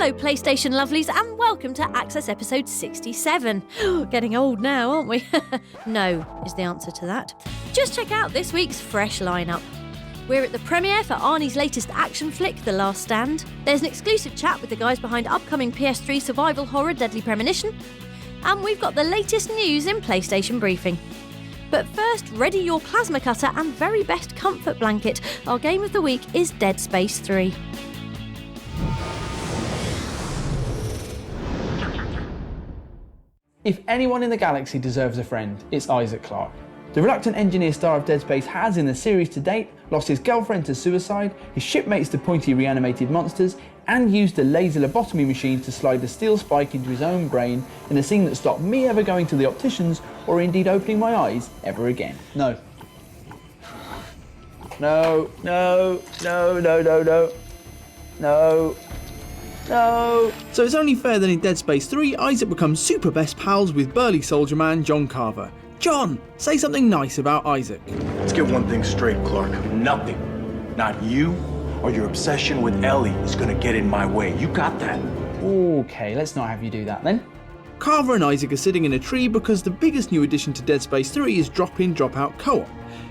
Hello PlayStation lovelies and welcome to Access episode 67. Getting old now, aren't we? No is the answer to that. Just check out this week's fresh lineup. We're at the premiere for Arnie's latest action flick, The Last Stand. There's an exclusive chat with the guys behind upcoming PS3 survival horror Deadly Premonition. And we've got the latest news in PlayStation Briefing. But first, ready your plasma cutter and very best comfort blanket. Our game of the week is Dead Space 3. If anyone in the galaxy deserves a friend, it's Isaac Clarke. The reluctant engineer star of Dead Space has, in the series to date, lost his girlfriend to suicide, his shipmates to pointy reanimated monsters, and used a laser lobotomy machine to slide a steel spike into his own brain in a scene that stopped me ever going to the opticians or indeed opening my eyes ever again. No. No, no, no, no, no, no. No. No. So it's only fair that in Dead Space 3, Isaac becomes super best pals with burly soldier man John Carver. John, say something nice about Isaac. Let's get one thing straight, Clark. Nothing, not you or your obsession with Ellie, is gonna get in my way. You got that? Okay, let's not have you do that then. Carver and Isaac are sitting in a tree because the biggest new addition to Dead Space 3 is drop-in, drop-out co-op,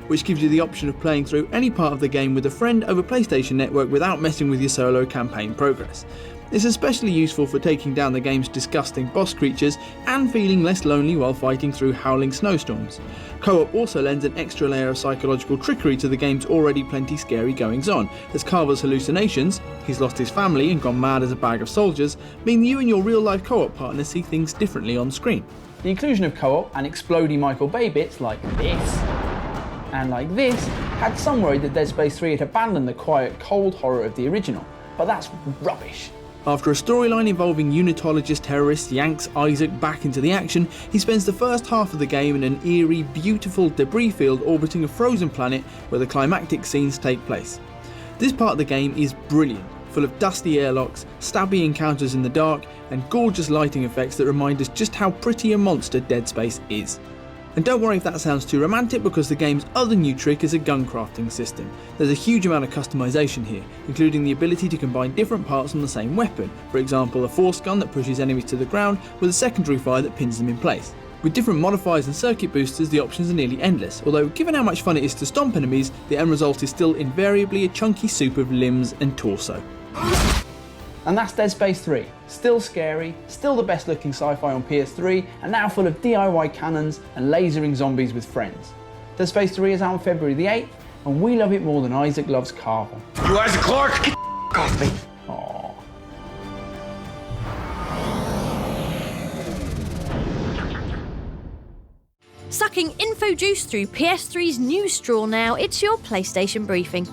which gives you the option of playing through any part of the game with a friend over PlayStation Network without messing with your solo campaign progress. It's especially useful for taking down the game's disgusting boss creatures and feeling less lonely while fighting through howling snowstorms. Co-op also lends an extra layer of psychological trickery to the game's already plenty scary goings-on, as Carver's hallucinations, he's lost his family and gone mad as a bag of soldiers, mean you and your real-life co-op partner see things differently on screen. The inclusion of co-op and exploding Michael Bay bits like this and like this had some worry that Dead Space 3 had abandoned the quiet, cold horror of the original, but that's rubbish. After a storyline involving unitologist terrorists yanks Isaac back into the action, he spends the first half of the game in an eerie, beautiful debris field orbiting a frozen planet where the climactic scenes take place. This part of the game is brilliant, full of dusty airlocks, stabby encounters in the dark, and gorgeous lighting effects that remind us just how pretty a monster Dead Space is. And don't worry if that sounds too romantic, because the game's other new trick is a gun crafting system. There's a huge amount of customization here, including the ability to combine different parts on the same weapon, for example a force gun that pushes enemies to the ground with a secondary fire that pins them in place. With different modifiers and circuit boosters, the options are nearly endless, although given how much fun it is to stomp enemies, the end result is still invariably a chunky soup of limbs and torso. And that's Dead Space 3. Still scary, still the best looking sci-fi on PS3, and now full of DIY cannons and lasering zombies with friends. Dead Space 3 is out on February the 8th, and we love it more than Isaac loves Carver. You Isaac Clarke? Get the off me. Aww. Sucking info juice through PS3's news straw now, it's your PlayStation Briefing.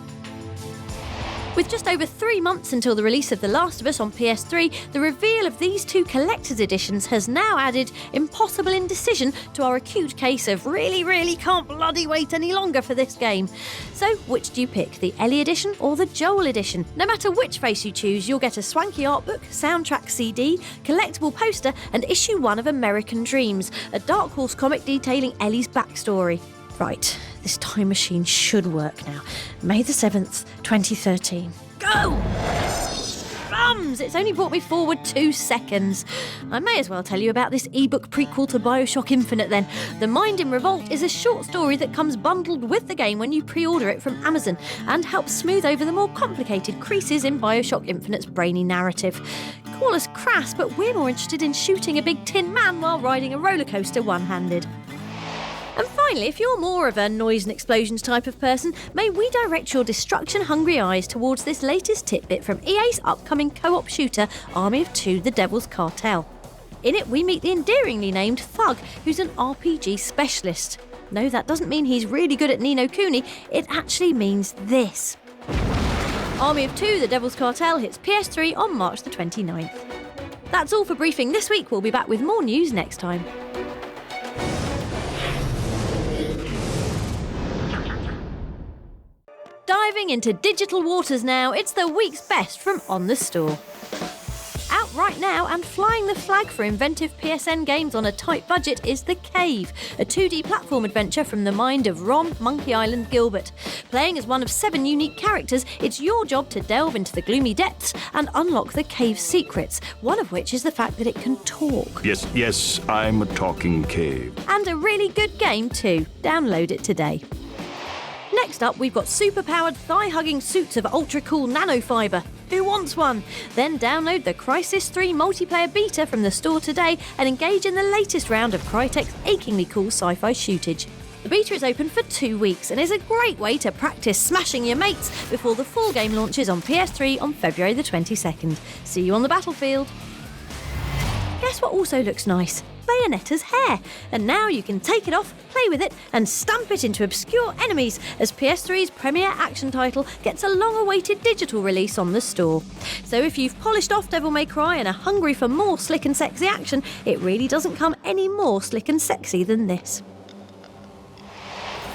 With just over 3 months until the release of The Last of Us on PS3, the reveal of these two collector's editions has now added impossible indecision to our acute case of really can't bloody wait any longer for this game. So, which do you pick, the Ellie edition or the Joel edition? No matter which face you choose, you'll get a swanky art book, soundtrack CD, collectible poster, and issue 1 of American Dreams, a Dark Horse comic detailing Ellie's backstory. Right, this time machine should work now. May the 7th, 2013. Go! Bums! It's only brought me forward 2 seconds. I may as well tell you about this ebook prequel to BioShock Infinite then. The Mind in Revolt is a short story that comes bundled with the game when you pre-order it from Amazon and helps smooth over the more complicated creases in BioShock Infinite's brainy narrative. Call us crass, but we're more interested in shooting a big tin man while riding a roller coaster one-handed. And finally, if you're more of a noise and explosions type of person, may we direct your destruction-hungry eyes towards this latest tidbit from EA's upcoming co-op shooter, Army of Two: The Devil's Cartel. In it, we meet the endearingly named Thug, who's an RPG specialist. No, that doesn't mean he's really good at Ni no Kuni, it actually means this. Army of Two: The Devil's Cartel hits PS3 on March the 29th. That's all for Briefing this week. We'll be back with more news next time. Diving into digital waters now, it's the week's best from On The Store. Out right right now and flying the flag for inventive PSN games on a tight budget is The Cave, a 2D platform adventure from the mind of Ron Monkey Island Gilbert. Playing as one of 7 unique characters, it's your job to delve into the gloomy depths and unlock the cave's secrets, one of which is the fact that it can talk. Yes, I'm a talking cave. And a really good game too. Download it today. Next up, we've got super-powered thigh-hugging suits of ultra-cool nanofibre. Who wants one? Then download the Crysis 3 multiplayer beta from the store today and engage in the latest round of Crytek's achingly cool sci-fi shootage. The beta is open for 2 weeks and is a great way to practice smashing your mates before the full game launches on PS3 on February the 22nd. See you on the battlefield. Guess what also looks nice? Bayonetta's hair. And now you can take it off, play with it, and stamp it into obscure enemies as PS3's premier action title gets a long-awaited digital release on the store. So if you've polished off Devil May Cry and are hungry for more slick and sexy action, it really doesn't come any more slick and sexy than this.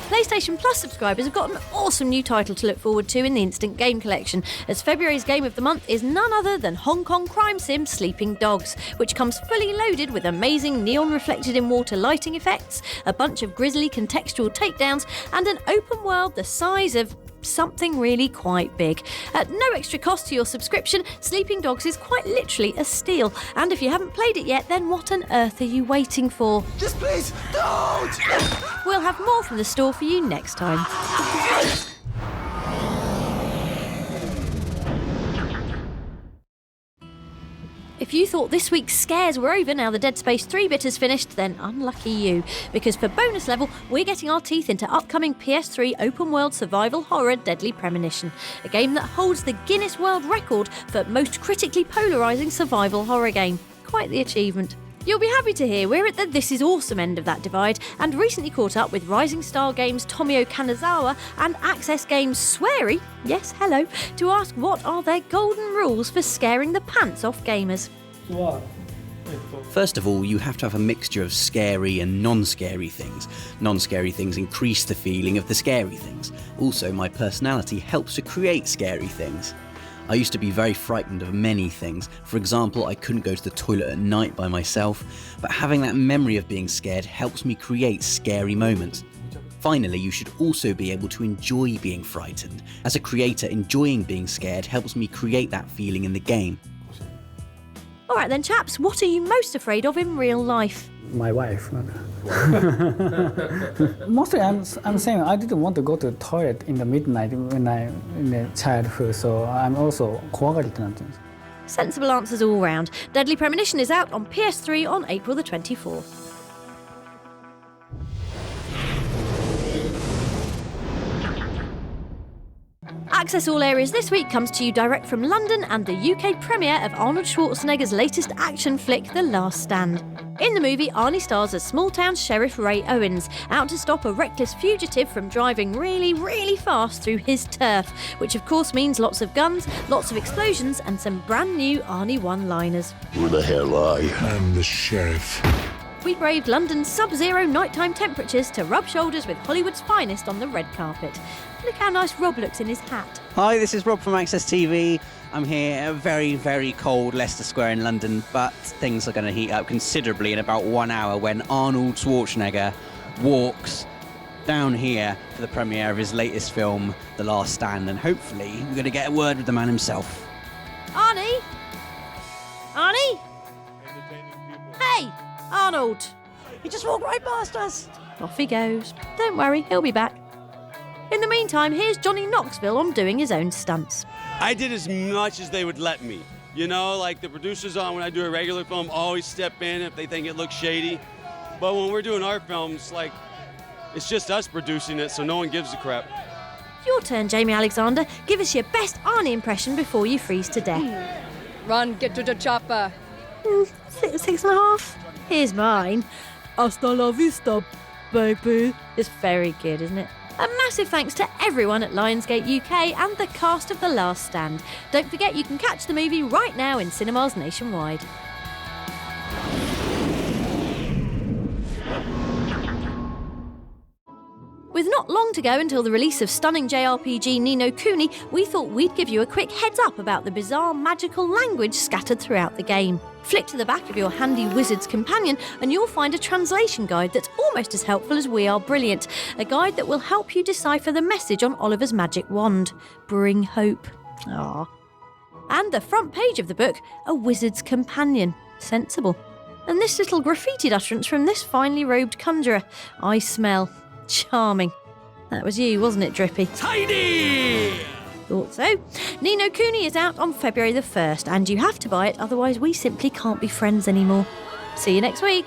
PlayStation Plus subscribers have got an awesome new title to look forward to in the Instant Game Collection, as February's game of the month is none other than Hong Kong crime sim Sleeping Dogs, which comes fully loaded with amazing neon reflected in water lighting effects, a bunch of grisly contextual takedowns, and an open world the size of something really quite big. At no extra cost to your subscription, Sleeping Dogs is quite literally a steal. And if you haven't played it yet, then what on earth are you waiting for? Just please, don't! We'll have more from the store for you next time. If you thought this week's scares were over now the Dead Space 3 bit is finished, then unlucky you. Because for bonus level, we're getting our teeth into upcoming PS3 open-world survival horror Deadly Premonition, a game that holds the Guinness World Record for most critically polarising survival horror game. Quite the achievement. You'll be happy to hear we're at the This Is Awesome end of that divide, and recently caught up with Rising Star Games' Tomio Kanazawa and Access Games' Swery, yes, hello, to ask what are their golden rules for scaring the pants off gamers. First of all, you have to have a mixture of scary and non-scary things. Non-scary things increase the feeling of the scary things. Also, my personality helps to create scary things. I used to be very frightened of many things. For example, I couldn't go to the toilet at night by myself, but having that memory of being scared helps me create scary moments. Finally, you should also be able to enjoy being frightened. As a creator, enjoying being scared helps me create that feeling in the game. Alright then chaps, what are you most afraid of in real life? My wife. Mostly I'm saying I didn't want to go to the toilet in the midnight when I'm in the childhood, so I'm also怖がりってなってるんです。 Sensible answers all round. Deadly Premonition is out on PS3 on April the 24th. Access All Areas this week comes to you direct from London and the UK premiere of Arnold Schwarzenegger's latest action flick, The Last Stand. In the movie, Arnie stars as small-town Sheriff Ray Owens, out to stop a reckless fugitive from driving really, really fast through his turf, which of course means lots of guns, lots of explosions, and some brand new Arnie one-liners. Who the hell are you? I'm the sheriff. We braved London's sub-zero nighttime temperatures to rub shoulders with Hollywood's finest on the red carpet. Look how nice Rob looks in his hat. Hi, this is Rob from Access TV. I'm here at very, very cold Leicester Square in London, but things are going to heat up considerably in about 1 hour when Arnold Schwarzenegger walks down here for the premiere of his latest film, The Last Stand, and hopefully we're going to get a word with the man himself. Arnie? Arnie? Hey, Arnold. He just walked right past us. Off he goes. Don't worry, he'll be back. In the meantime, here's Johnny Knoxville on doing his own stunts. I did as much as they would let me. You know, like the producers on when I do a regular film always step in if they think it looks shady. But when we're doing our films, like, it's just us producing it, so no one gives a crap. Your turn, Jamie Alexander. Give us your best Arnie impression before you freeze to death. Run, get to the chopper. 6.5. Here's mine. Hasta la vista, baby. It's very good, isn't it? A massive thanks to everyone at Lionsgate UK and the cast of The Last Stand. Don't forget you can catch the movie right now in cinemas nationwide. With not long to go until the release of stunning JRPG Ni no Kuni, we thought we'd give you a quick heads up about the bizarre magical language scattered throughout the game. Flick to the back of your handy Wizard's Companion and you'll find a translation guide that's almost as helpful as we are brilliant. A guide that will help you decipher the message on Oliver's magic wand. Bring hope. Ah. And the front page of the book, a Wizard's Companion. Sensible. And this little graffitied utterance from this finely robed conjurer. I smell. Charming. That was you, wasn't it, Drippy? Tidy! Thought so. Ni no Kuni is out on February the 1st, and you have to buy it, otherwise we simply can't be friends anymore. See you next week.